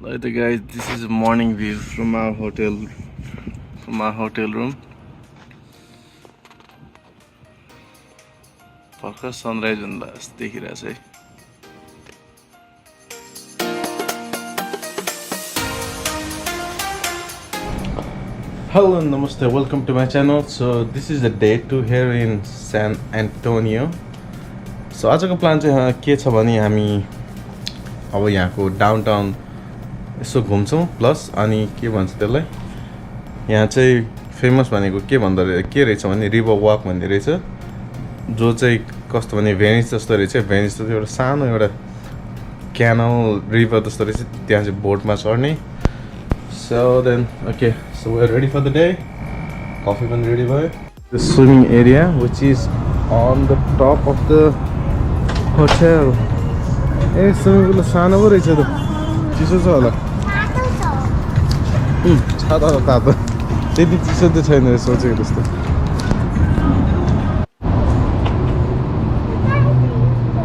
Right, guys, this is a morning view from our hotel room. भर्खर sunrise हुँदा देखिरहेछ है. Hello and namaste, welcome to my channel. So this is the day 2 here in San Antonio. So आजको plan चाहिँ के छ भने हामी अब यहाँको डाउनटाउन यसो घुम्छौँ प्लस अनि के भन्छ त्यसलाई यहाँ चाहिँ फेमस भनेको के भन्दा के रहेछ भने रिभर वक भन्ने रहेछ जो चाहिँ कस्तो भने भेनिस जस्तो रहेछ. भेनिस त एउटा सानो एउटा क्यानल रिभर जस्तो रहेछ. त्यहाँ चाहिँ बोटमा चढ्ने. So then, okay, so we're ready for the day. Coffee been ready by the swimming area, which is on the top of the hotel. Hey, swimming pool sana bo रहेछ त. चिसो छ होला. छाता त तातो. त्यति चिसो त छैन सोचेको जस्तो.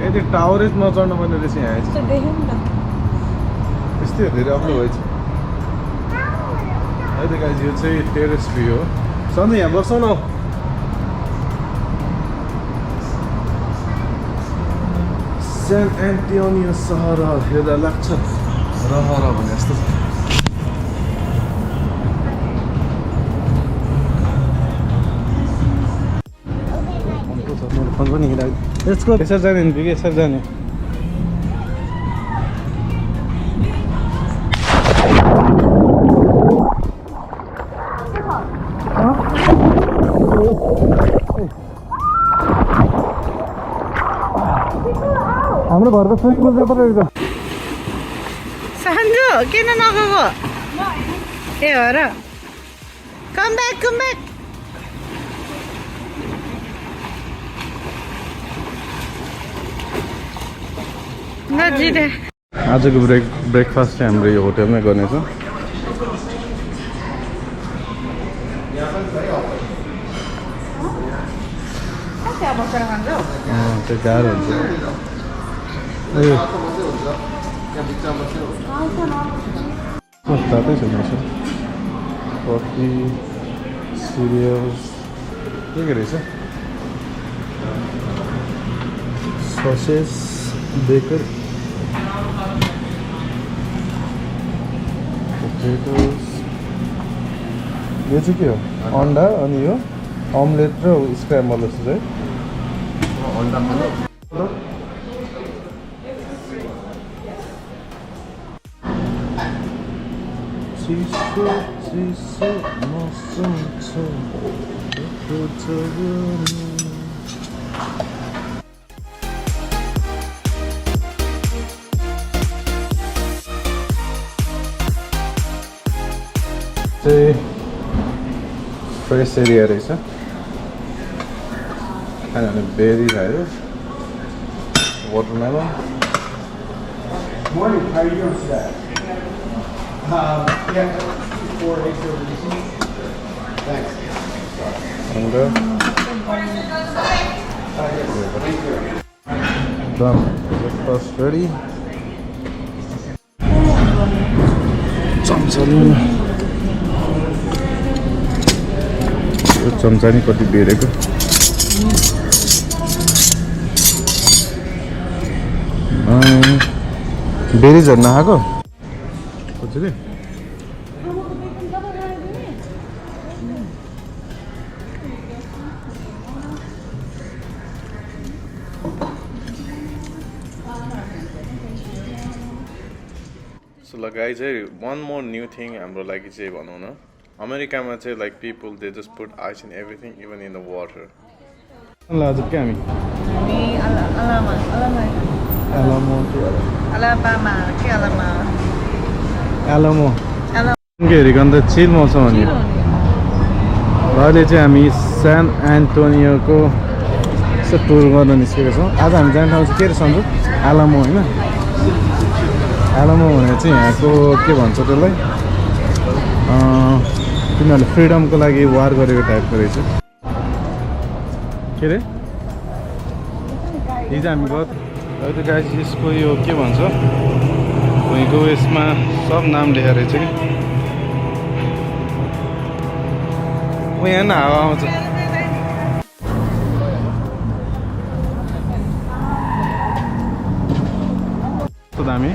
यदि टावरज नचढ्नु पर्ने रहेछ यहाँ चाहिँ. देख्यौ नि त. यस्तै धेरै अप्लो भएछ. अहिले गाइस यो चाहिँ टेरेस भ्यू हो. सधैँ यहाँ बस्छौ न. सेन एन्टोनियो सहर हेर्दा लाग्छ रहर भने जस्तो छ. फोन पनि हिँडायो. यसको यसरी जाने नि बिगे यसरी जाने. हाम्रो घर त स्विमिङ पुल जाँदा रहेछ. Sanju, किन नगएको? ए हो र. Come back. नजिरे. आजको ब्रेकफास्ट चाहिँ हाम्रो यो होटेलमै गर्नेछ. त्यो गाह्रो हुन्छ. तातै छ कफी सिरियल्स के रहेछ. Sauces baker potatoes. यो चाहिँ के हो? अन्डा अनि यो अमलेट र स्क्र्याम्बल जस्तो चाहिँ. अन्डा खानु चिसो मौसम छ. चाहिँ फ्रेस एरिया रहेछ. खानाले बेरी खायो. Watermelon. Morning, how are you doing today? Yeah, 4 eggs over easy. Thanks. Done. Breakfast ready. चम्चा नि कति बेरेको. बेरिजहरू नखाएको कसरी. So guys, one more new thing हाम्रो लागि चाहिँ भनौँ न. अमेरिकामा चाहिँ like people they just put ice in everything, even in the water. आज के हामी Alamo के हेरेको अन्त चिल मौसम हो नि. अहिले चाहिँ हामी सान एन्टोनियोको यसो टुर गर्न निस्केको छौँ. आज हामी जाने ठाउँ चाहिँ के रहेछ सन्जु? आलामो होइन. आलामो भनेको चाहिँ यहाँको के भन्छ त्यसलाई तिनीहरूले फ्रिडमको लागि वार गरेको टाइपको रहेछ. के अरे हिजो हामी गयो. अहिले गाइस यसको यो के भन्छ तपाईँको यसमा सब नाम लेखेर रहेछ कि यहाँ न हावा आउँछ कस्तो दामी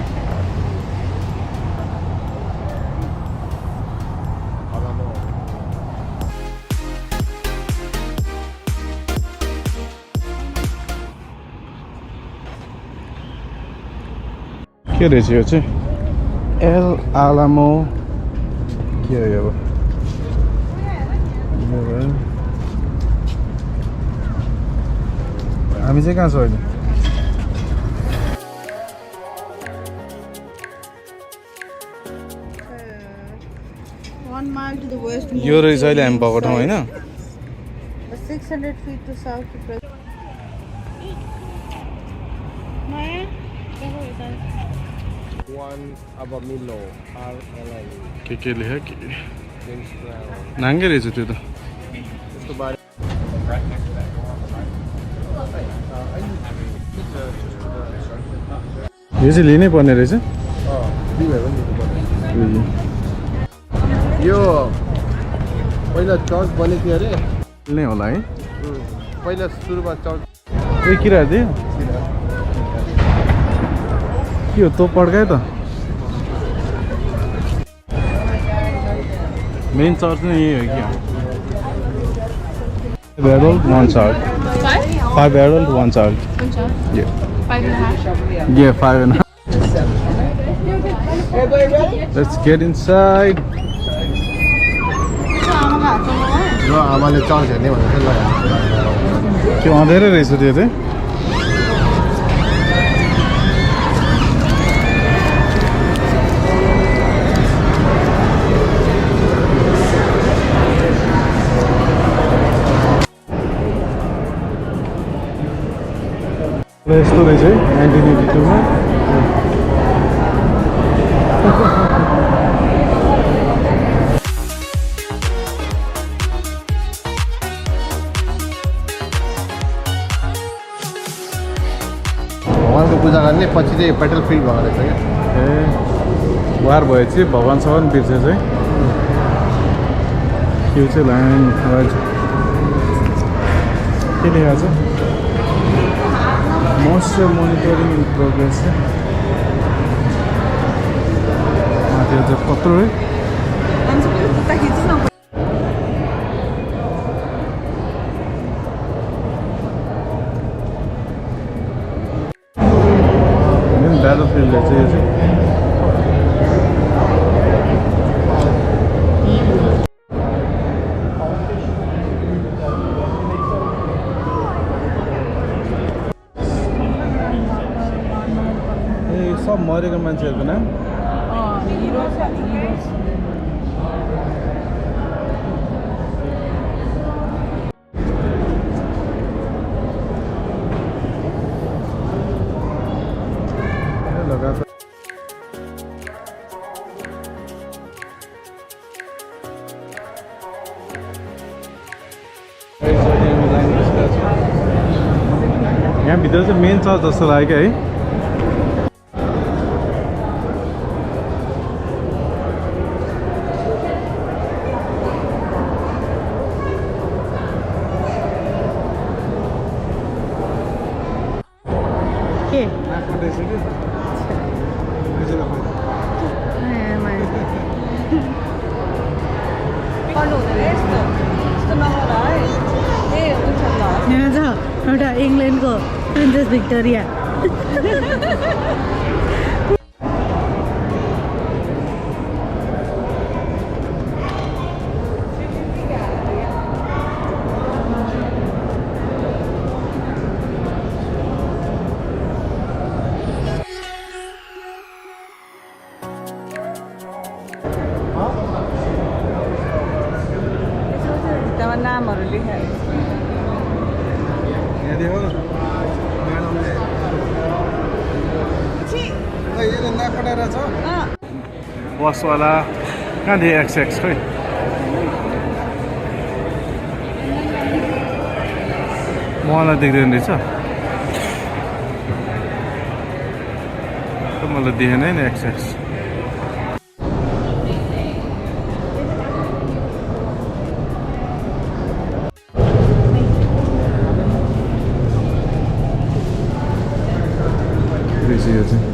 के रहेछ यो चाहिँ एल आलामो के हो यो हामी चाहिँ कहाँ छौँ अहिले 1 mile to the west. यो रहेछ अहिले हामी भएको ठाउँ होइन 600 feet to south to present. One above Milo, RLL. के लेख्यो के नाङ्गे रहेछ त्यो त त्यसको बारे यो चाहिँ लिनै पर्ने रहेछ यो पहिला चर्च बनेको थियो अरे नै होला है पहिला सुरुमा चर्च उयो किराहरू थियो के हो तँ पड्कायो त मेन चर्च नै यही हो क्या 5 adult 1 child 5 adult 1 child yeah 5.5. yeah 5.5 let's get inside र आमाले चर्च हेर्ने भनेर लगायो त्यो अँधेरै रहेछ त्यो चाहिँ यस्तो रहेछ है 1982 मा भगवानको पूजा गर्ने पछि चाहिँ पेट्रोल फ्री भएको रहेछ क्या ए वार भएपछि भगवान सगवान बिर्सेछ है त्यो चाहिँ लाइन के लेखेको छ मोस्टर मोनिटरिङ इन प्रोग्रेस माथि चाहिँ कत्रो है ब्याटलफिल्ड रहेछ यो चाहिँ सब मरेको मान्छेहरूको नाम लगातार यहाँभित्र चाहिँ मेन चर्च जस्तो लाग्यो है के यहाँ छ एउटा इङ्ल्यान्डको प्रिन्सेस भिक्टोरिया नामहरू लेखेको यहाँ देखो न म्याडमले छ बसवाला कहाँ थियो एक्स खै मलाई देख्दैन रहेछ मलाई देखेन नि एक्सेस यो चाहिँ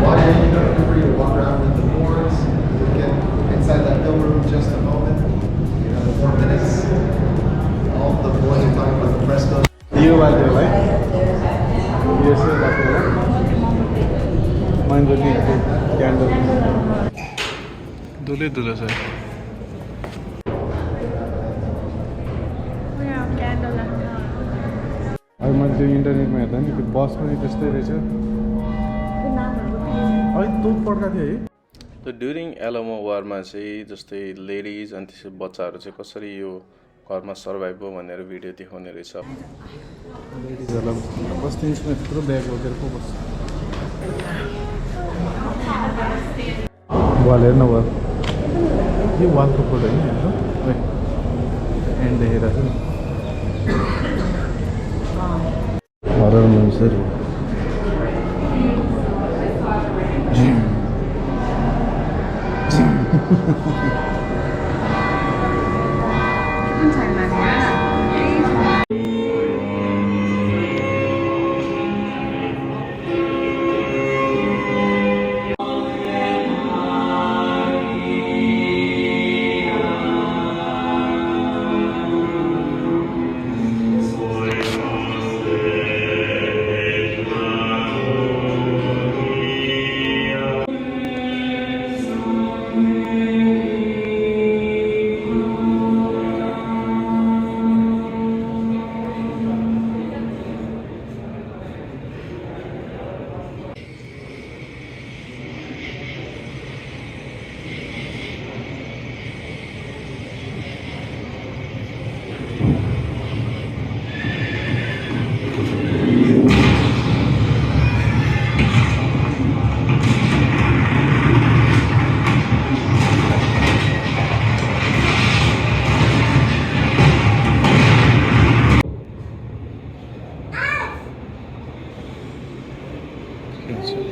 Why are you going to walk around with the boards? Get inside that film room just a moment. 4 minutes. All the boys are talking about the fresco. यो बाल्यो है यो चाहिँ बाल्यो मैले पनि क्यान्डल दुलै दुलै छ अब मैले त्यो इन्टरनेटमा हेर्दा नि त्यो बस पनि त्यस्तै रहेछ है तँ पड्का थियो है त ड्युरिङ एलोमो वारमा चाहिँ जस्तै लेडिज अनि त्यसै बच्चाहरू चाहिँ कसरी यो घरमा सर्भाइभ भयो भनेर भिडियो देखाउने रहेछ लेडिजहरूलाई बस्ती यसमा यत्रो ब्याग बोकेर पो बस्छ वाल हेर्न वाल यो वालको फोटो होइन हाम्रो एन्ड देखेर horror मुभिजहरू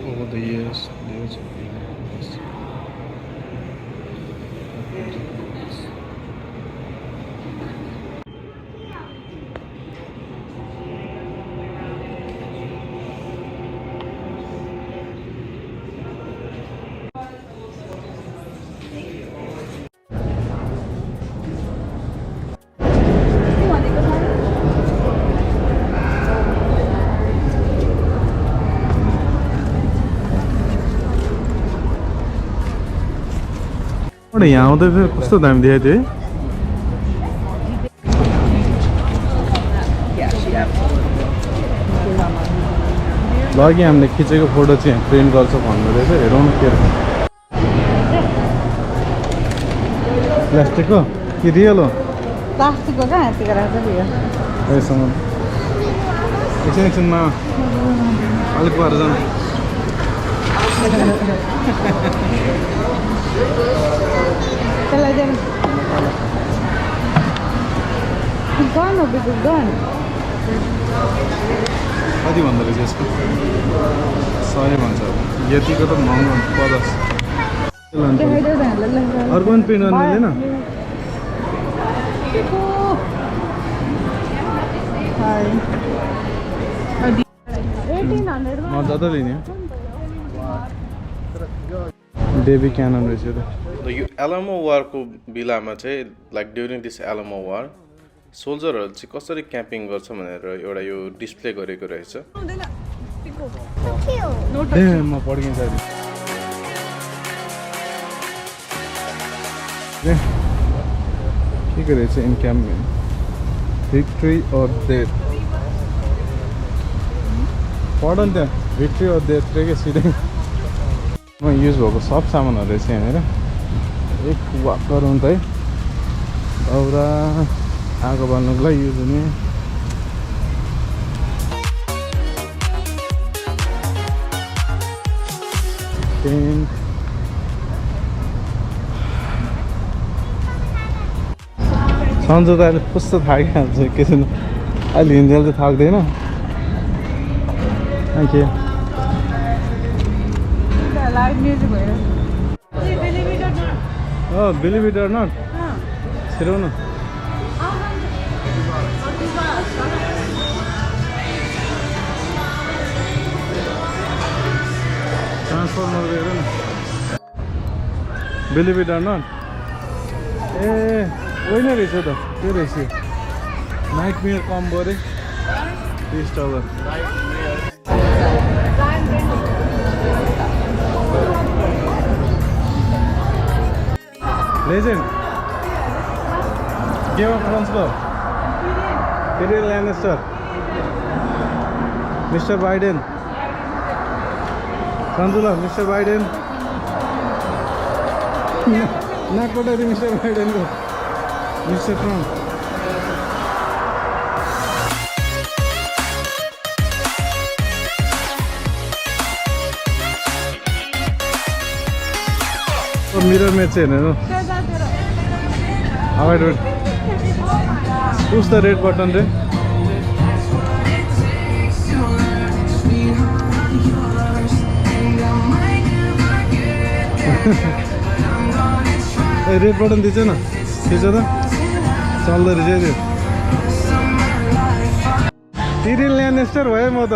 over the years, layers of beings. यहाँ आउँदै कस्तो दामी देखाएको थियो है ल अघि हामीले खिचेको फोटो चाहिँ प्रिन्ट गर्छ भन्नु रहेछ हेरौँ न के रहेछ प्लास्टिकको कि रियल हो प्लास्टिकको कहाँ यतिको राख्छ यससँग एकछिनमा अलिक भएर जानु त्यसलाई चाहिँ गन हो बिजु गन कति भन्दो रहेछ यसको 100 भन्छ यतिको त महँगो 50 अर्को पनि प्रिन्ट गर्नु मिल्दैन मजा त लिने बेबी क्यानन रहेछ त यो एलामो वारको बेलामा चाहिँ लाइक ड्युरिङ दिस एलामो वार सोल्जरहरू चाहिँ कसरी क्याम्पिङ गर्छ भनेर एउटा यो डिस्प्ले गरेको रहेछ म पड्किन्छ के रहेछ in camping victory or death पढ नि त्यहाँ भिक्ट्री अर डेथ के सिधै म युज भएको सब सामानहरू रहेछ यहाँनिर एक वाक गरौँ त है दाउरा आगो बाल्नुको लागि युज हुने टेन्ट सन्जो त अहिले कस्तो थाकिहाल्छ के छ अहिले हिँड्दै चाहिँ थाक्दैन के live music भयो Oh, believe it or not. छिराउ न ट्रान्सफर्मर हेर न बिलिभ इट अर नट ए होइन रहेछ त त्यो रहेछ नाइट मियर कम्बो अरे $30 लेजेन्ड गेम अफ थ्रोन्सको टिरियन ल्यानिस्टर मिस्टर बाइडेन सन्जुला मिस्टर बाइडेन नाकबाट मिस्टर बाइडेनको मिस्टर ट्रम्प मिरर म्याच चाहिँ हेर्नु अगाडि पुश द रेड बटन रे ए रेड बटन दिन्छ न थिच त चल्दो रहेछ त्यो टिरियन ल्यानिस्टर भयो म त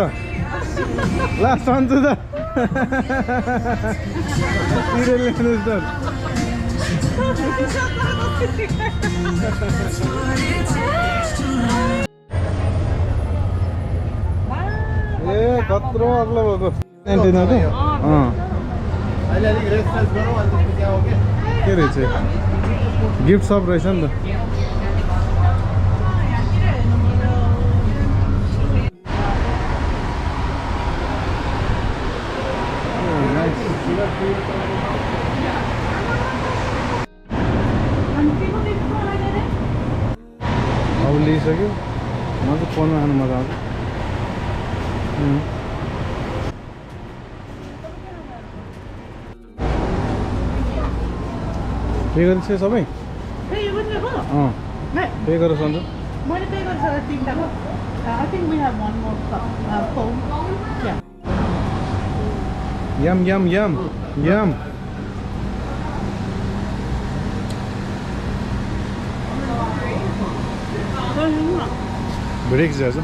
ला सन्छु त टिरियन ल्यानिस्टर ए कत्रो अग्लो भएको एन्टिनाको अहिले अलिक रेस्ट गरौँ अनि त्यसपछि त्यहाँ हो क्या के रहेछ गिफ्ट सप रहेछ नि त अब लिइसक्यो म त फोनमा खानु मजा आउँछ पे गरिसक्यो सबै पे गरेर सन्छु मैले पे गरिसकेँ तिनटाको I think we have one more phone. Yeah. यम यम यम यम ब्रेक जान्छ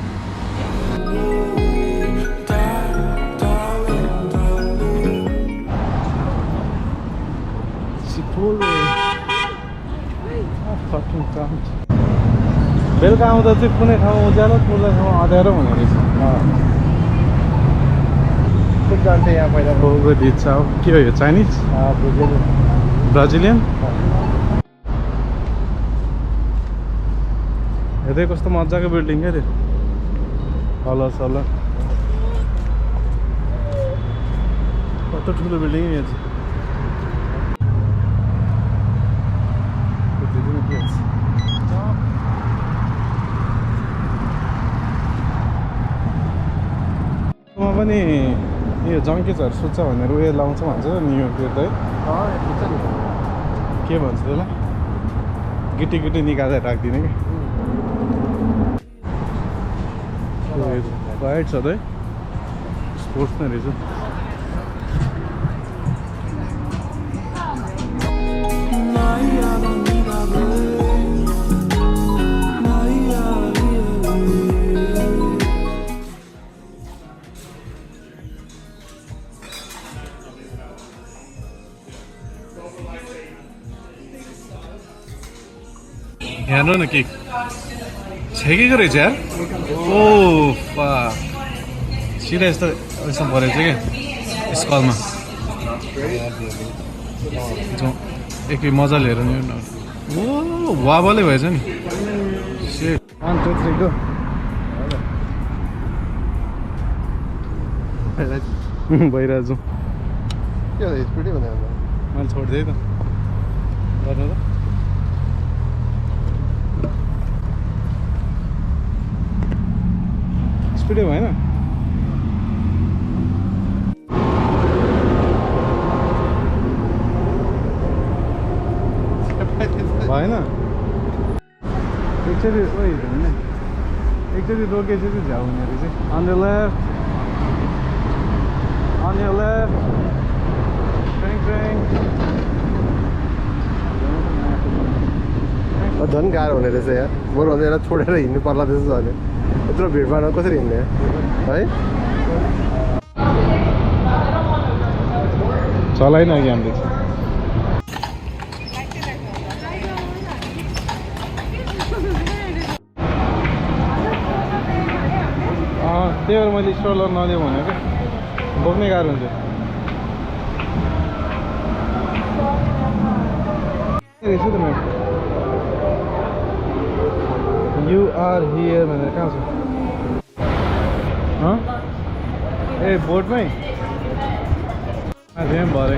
बेलुका आउँदा चाहिँ कुनै ठाउँ उज्यालो कुनै ठाउँ अँध्यारो हुने रहेछ खुब जान्थे यहाँ पहिला बहुको डिस छ के हो यो चाइनिज ब्राजिलियन हेर्दै कस्तो मजाको बिल्डिङ क्या त्यो कलर सलर कस्तो ठुलो बिल्डिङ यहाँ चाहिँ पनि यो जङ्केजहरू सुत्छ भनेर उयो लाउँछ भन्छ न्यु इयरतिर त है के भन्छ त्यसलाई गिटी गिटी निकालेर राखिदिने कि क्वाइट छ त है स्पोर्ट्स नै रहेछ हेर्नु न के छेकेको रहेछ यार ओ फा सिधा यस्तो यसमा परेको छ क्या स्कलमा एकै मजाले हेर नि ओ वाबलै भएछ नि सेट 1 2 3 गो भइरहेछ के स्पिडै भने मैले छोडिदिएँ त गर्नु त स्पिडै भएन भएन एकचोटि एकचोटि रोकेपछि चाहिँ झ्याउ हुने रहेछ अन द लेफ्ट झन् गाह्रो हुने रहेछ यार बरु भन्दा यसलाई छोडेर हिँड्नु पर्ला जस्तो छ भने यत्रो भिडभाडमा कसरी हिँड्ने है चलाइन अघि हामीले त्यही भएर मैले स्ट्रोलर नदिउँ भनेको बोक्नै गाह्रो हुन्छ रहेछु त म्याम यु आर हियर भनेर कहाँ छ ए बोर्डमै माथि भरे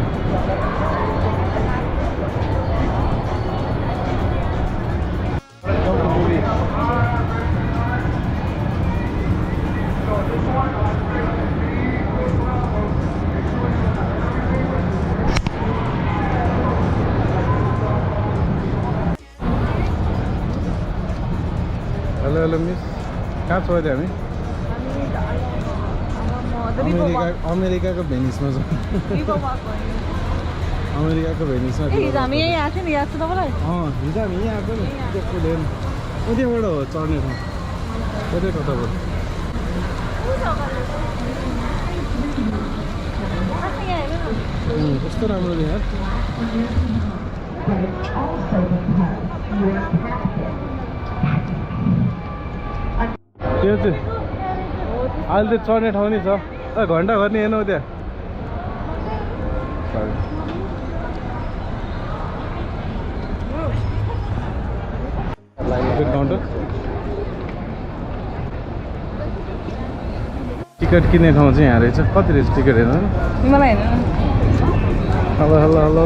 हेलो हेलो मिस कहाँ छौँ अहिले हामी अमेरिकाको भेनिसमा छौँ अमेरिकाको भेनिसमा हिजो हामी यहीँ आएको थियो नि याद छ तपाईँलाई हिजो हामी यहीँ आएको नि त्यहाँबाट हो चढ्ने ठाउँ कतै कताबाट कस्तो राम्रो थियो यार त्यो चाहिँ अहिले त चढ्ने ठाउँ नि छ घन्टा गर्ने हेर्नु त्यहाँ काउन्टर टिकट किन्ने ठाउँ चाहिँ यहाँ रहेछ कति रहेछ टिकट हेर्नु मलाई हेर्नु हेलो हेलो हेलो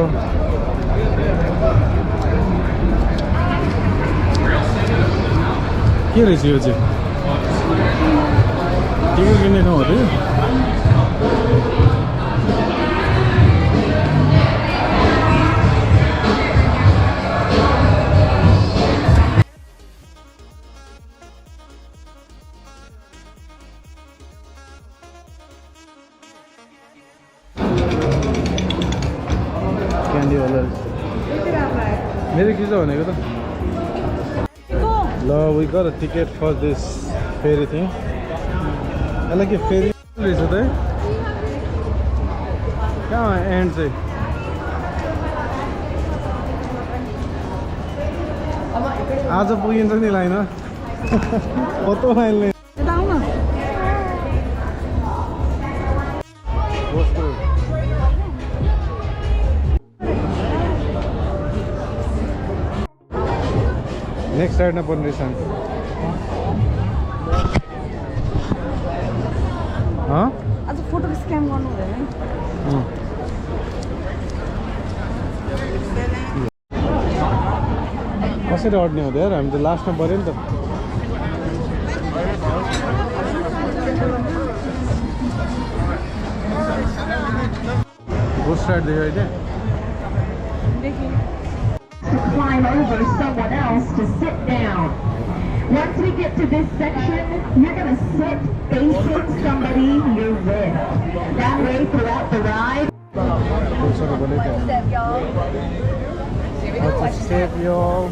के रहेछ यो चाहिँ टिकट किन्ने ठाउँ हो त्यो क्यान्डी वाला मेरो के छ भनेको त ल we got a ticket for this ferry thing यसलाई के फेरि रहेछ त है कहाँ एन्ड चाहिँ आज पुगिन्छ नि लाइन कस्तो लाइन नेक्स्ट साइडमा पर्ने रहेछ आज फोटो स्क्यान गर्नु हुँदैन कसरी अड्ने हुँदैन यार हामी त लास्टमा पऱ्यो नि त घोस्ट राइड देख्यो अहिले climb over someone else to sit down. Once we get to this section, you're going to sit facing somebody you're with. That way throughout the ride. Save y'all.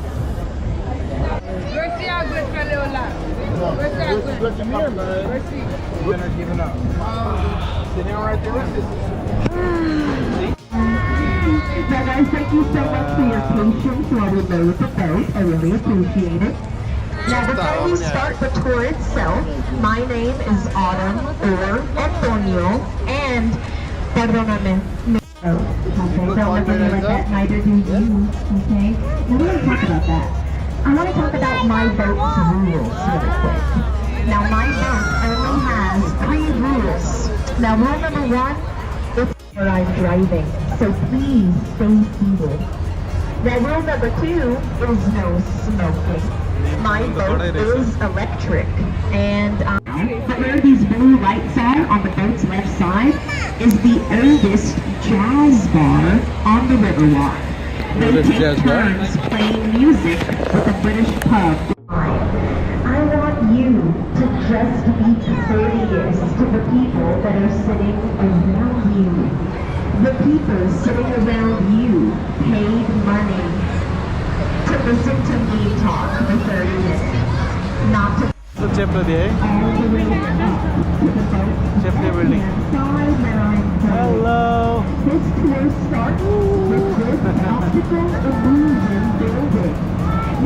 Where's the good fellow? Where's the good? You're not giving up. Sitting right there. Now guys, thank you so much for your patience while we load the boat. I really appreciate it. Now before we start the tour itself, my name is Autumn or Antonio, and perdóname. Okay, don't look at me like that, neither do you, okay? Now we want to talk about that. I want to talk about my boat's rules really quick. Now my boat only has 3 rules. Now rule number 1, it's where I'm driving, so please stay seated. Now rule number 2 is no smoking. My boat is electric, and where these blue lights are on the boat's left side is the oldest jazz bar on the Riverwalk. They take turns playing music with a British pub. I want you to just be courteous to the people that are sitting around you. The people sitting around you paid money to listen to me talk for 30 minutes, not to चेप्टा दिए है all the way up to the boat. चेप्टे building Side where I'm from. Hello This tour starts with this optical illusion building.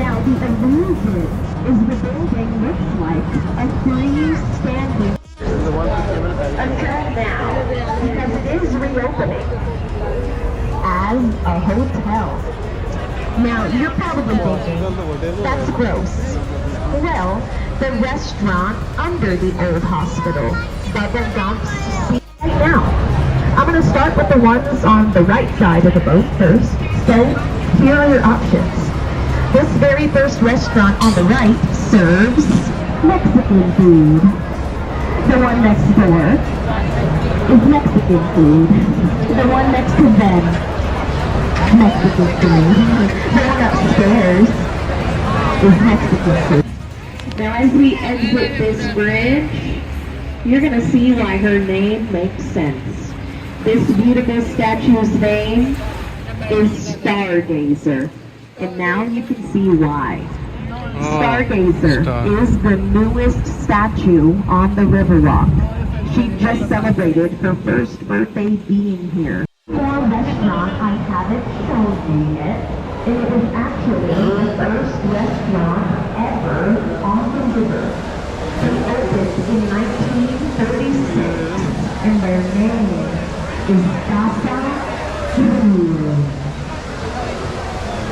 Now the illusion is the building looks like a freestanding until now, because it is reopening as a hotel. Now you're probably thinking, that's gross. Well, the restaurant under the old hospital, Bubba Gump's. See right now. I'm going to start with the ones on the right side of the boat first. So here are your options. This very first restaurant on the right serves Mexican food. The one next door is Mexican food. The one next to them, Mexican food. The one upstairs is Mexican food. Now as we exit this bridge, you're going to see why her name makes sense. This beautiful statue's name is Stargazer. And now you can see why. Stargazer is the newest statue on the river rock. She just celebrated her first birthday being here. For restaurant I haven't shown you yet, and it was actually the first restaurant ever on the river. They opened in 1936, and their name is Pasang.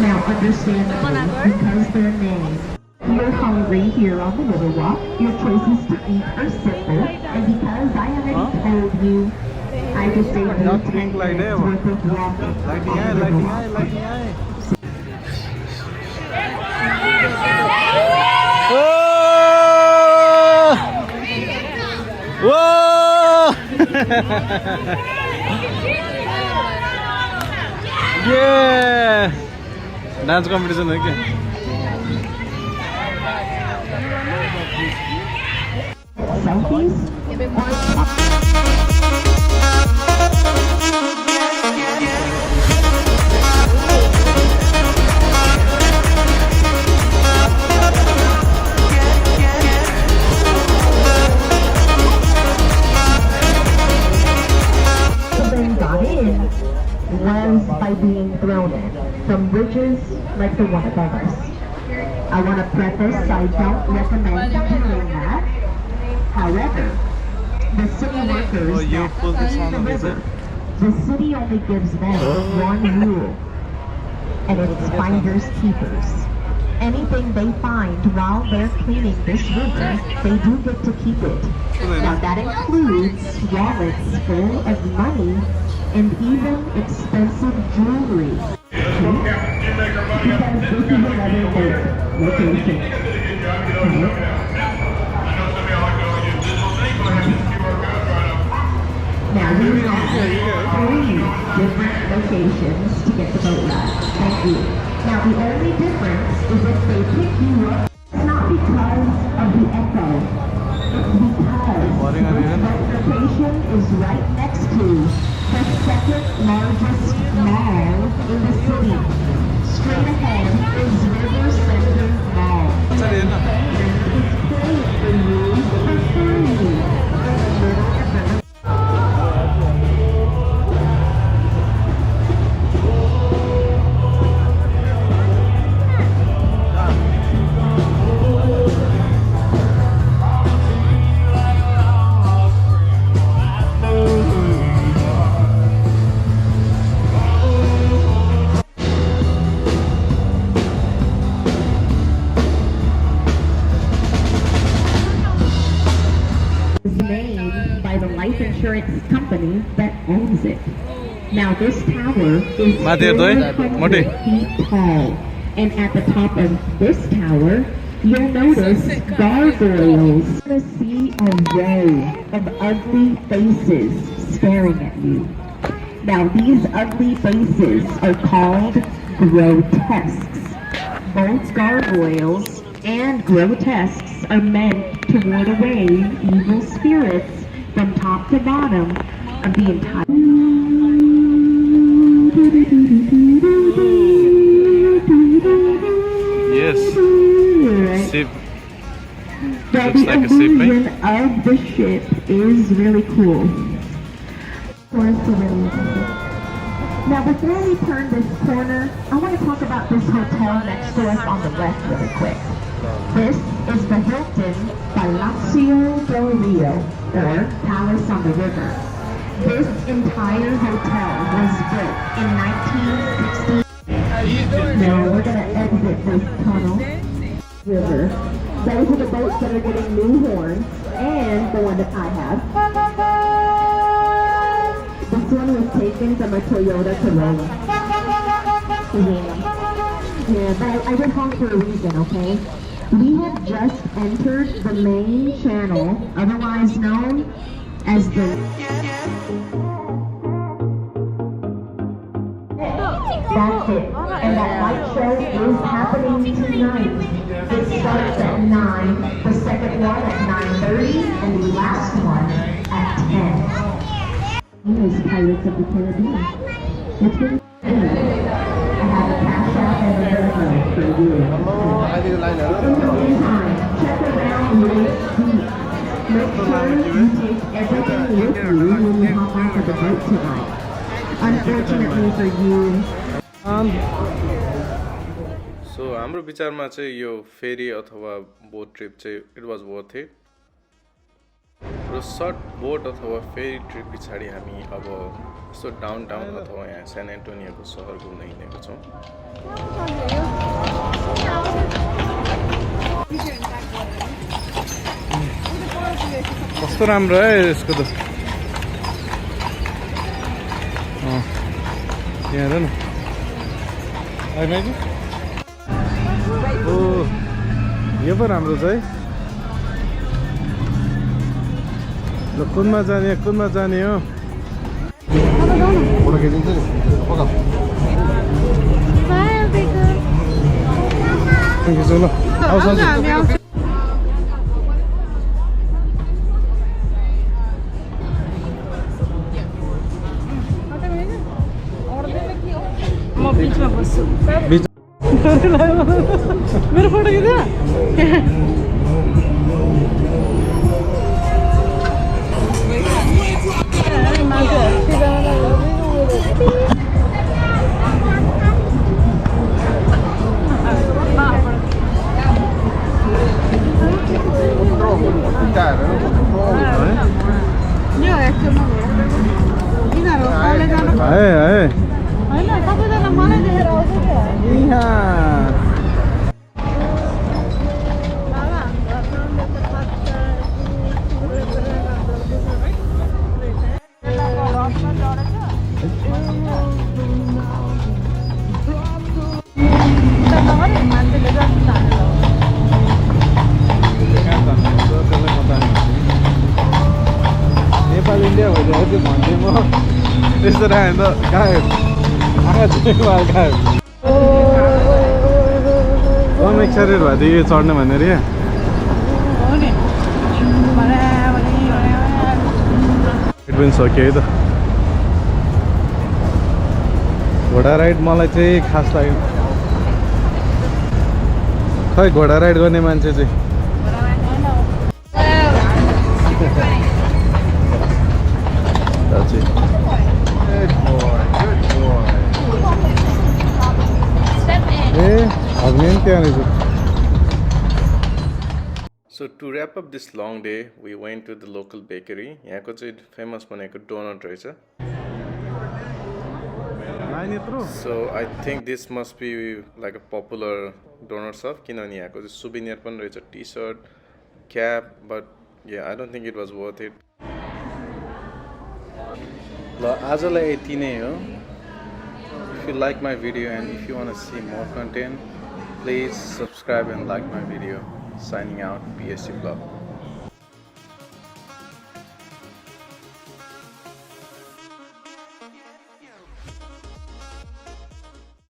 Now understandably, because their name, you're hungry here on the river walk, your choices to eat are simple, and because I already told you, I just say you 10 minutes worth of walking. Whoa! Yeah! Dance competition है क्या? Selfies? Was by being thrown in from bridges like the one above us. I want to preface, I don't recommend doing that. However, the city workers that clean the river, the city only gives them one rule, and it's finders keepers. Anything they find while they're cleaning this river, they do get to keep it. Now that includes wallets full of money and even expensive jewelry. Because this is another boat location. Now we have 3 different locations to get the boat ride. Thank you. Now the only difference is if they pick you up, it's not because of the echo. It's because this location is right next to the second largest mall in the city. Straight ahead is River Center Mall. It's great for you, for free. Insurance company that owns it. Now this tower is 400 feet tall, and at the top of this tower, you'll notice gargoyles. You're going to see a row of ugly faces staring at you. Now these ugly faces are called grotesques. Both gargoyles and grotesques are meant to ward away evil spirits from top to bottom of the entire looks like a ship, the eh? illusion of the ship is really cool. Tourists are really interested. Now, before we turn this corner, I want to talk about this hotel next to us on the left really quick. This is the Hilton Palacio del Rio, or Palace on the River. This entire hotel was built in 1960. Now we're going to exit this tunnel. River. Those are the boats that are getting new horns, and the one that I have. This one was taken from a Toyota Corolla. Yeah, but I did honk for a reason, okay? We have just entered the main channel, otherwise known as the... That's it. And that light show is happening tonight. It starts at 9, the second one at 9:30, and the last one at 10. Here's Pirates of the Caribbean. It's really good. I have a cash out and a Venmo for you. In the meantime, check around really deep. Make sure you take everything with you when you hop onto the boat tonight. Unfortunately for you, so हाम्रो विचारमा चाहिँ यो फेरी अथवा बोट trip चाहिँ it was worth it र short बोट अथवा फेरी ट्रिप पछाडि हामी अब यस्तो डाउनटाउन अथवा यहाँ सान एन्टोनियोको सहर घुम्न हिँडेको छौँ कस्तो राम्रो है यसको त यहाँ हेर न होइन ओ यो पो राम्रो छ है ल कुनमा जाने हो ल आउँछ बीचमा बस्छु मेरो फोटो खिच्छ होइन सबैजना मलाई देखेर आउँछ क्या नेपाल इन्डिया भइरहेको त्यो भन्दै म त्यस्तो राखेँ त गायब आँखा चुनेको गायब एक्साइटेड भयो थियो यो चढ्नु भनेर यहाँ हिट पनि सक्यो है त घोडा राइड मलाई चाहिँ खास लाग्यो खै घोडा राइड गर्ने मान्छे चाहिँ So to wrap up this long day, we went to the local bakery. यहाँको चाहिँ famous भनेको donut रहेछ. So I think this must be like a popular donut shop. किनभने यहाँको चाहिँ souvenir पनि रहेछ, t-shirt, cap, but yeah, I don't think it was worth it. ल आजलाई यति नै हो. If you like my video and if you want to see more content, please subscribe and like my video. Signing out, PSG Vlog.